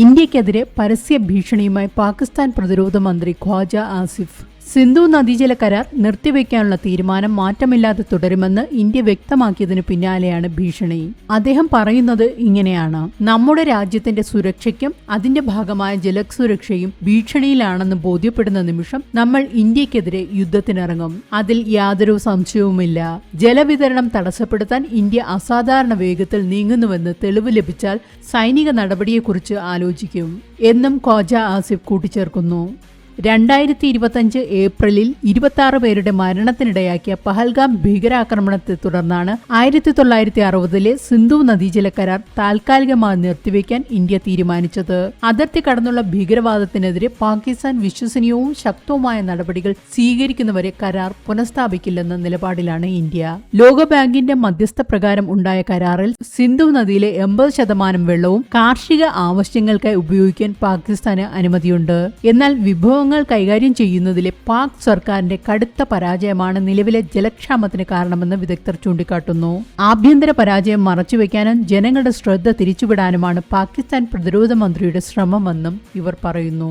ഇന്ത്യക്കെതിരെ പരസ്യ ഭീഷണിയുമായി പാകിസ്ഥാൻ പ്രതിരോധ മന്ത്രി ഖ്വാജ ആസിഫ്. സിന്ധു നദീജല കരാർ നിർത്തിവെക്കാനുള്ള തീരുമാനം മാറ്റമില്ലാതെ തുടരുമെന്ന് ഇന്ത്യ വ്യക്തമാക്കിയതിനു പിന്നാലെയാണ് ഭീഷണി. അദ്ദേഹം പറയുന്നത് ഇങ്ങനെയാണ്: നമ്മുടെ രാജ്യത്തിന്റെ സുരക്ഷയ്ക്കും അതിന്റെ ഭാഗമായ ജലസുരക്ഷയും ഭീഷണിയിലാണെന്ന് ബോധ്യപ്പെടുന്ന നിമിഷം നമ്മൾ ഇന്ത്യക്കെതിരെ യുദ്ധത്തിനിറങ്ങും. അതിൽ യാതൊരു സംശയവുമില്ല. ജലവിതരണം തടസ്സപ്പെടുത്താൻ ഇന്ത്യ അസാധാരണ വേഗത്തിൽ നീങ്ങുന്നുവെന്ന് തെളിവ് ലഭിച്ചാൽ സൈനിക നടപടിയെക്കുറിച്ച് ആലോചിക്കും എന്നും ഖ്വാജ ആസിഫ് കൂട്ടിച്ചേർക്കുന്നു. 2025 ഏപ്രിലിൽ 26 പേരുടെ മരണത്തിനിടയാക്കിയ പഹൽഗാം ഭീകരാക്രമണത്തെ തുടർന്നാണ് 1960-ലെ സിന്ധു നദീജല കരാർ താൽക്കാലികമായി നിർത്തിവെക്കാൻ ഇന്ത്യ തീരുമാനിച്ചത്. അതിർത്തി കടന്നുള്ള ഭീകരവാദത്തിനെതിരെ പാകിസ്ഥാൻ വിശ്വസനീയവും ശക്തവുമായ നടപടികൾ സ്വീകരിക്കുന്നവരെ കരാർ പുനഃസ്ഥാപിക്കില്ലെന്ന നിലപാടിലാണ് ഇന്ത്യ. ലോകബാങ്കിന്റെ മധ്യസ്ഥ പ്രകാരം ഉണ്ടായ കരാറിൽ സിന്ധു നദിയിലെ 80% വെള്ളവും കാർഷിക ആവശ്യങ്ങൾക്കായി ഉപയോഗിക്കാൻ പാകിസ്ഥാന് അനുമതിയുണ്ട്. എന്നാൽ വിഭവങ്ങൾ കൈകാര്യം ചെയ്യുന്നതിലെ പാക് സർക്കാരിന്റെ കടുത്ത പരാജയമാണ് നിലവിലെ ജലക്ഷാമത്തിന് കാരണമെന്ന് വിദഗ്ധർ ചൂണ്ടിക്കാട്ടുന്നു. ആഭ്യന്തര പരാജയം മറച്ചുവെക്കാനും ജനങ്ങളുടെ ശ്രദ്ധ തിരിച്ചുവിടാനുമാണ് പാകിസ്ഥാൻ പ്രതിരോധ മന്ത്രിയുടെ ശ്രമമെന്നും ഇവർ പറയുന്നു.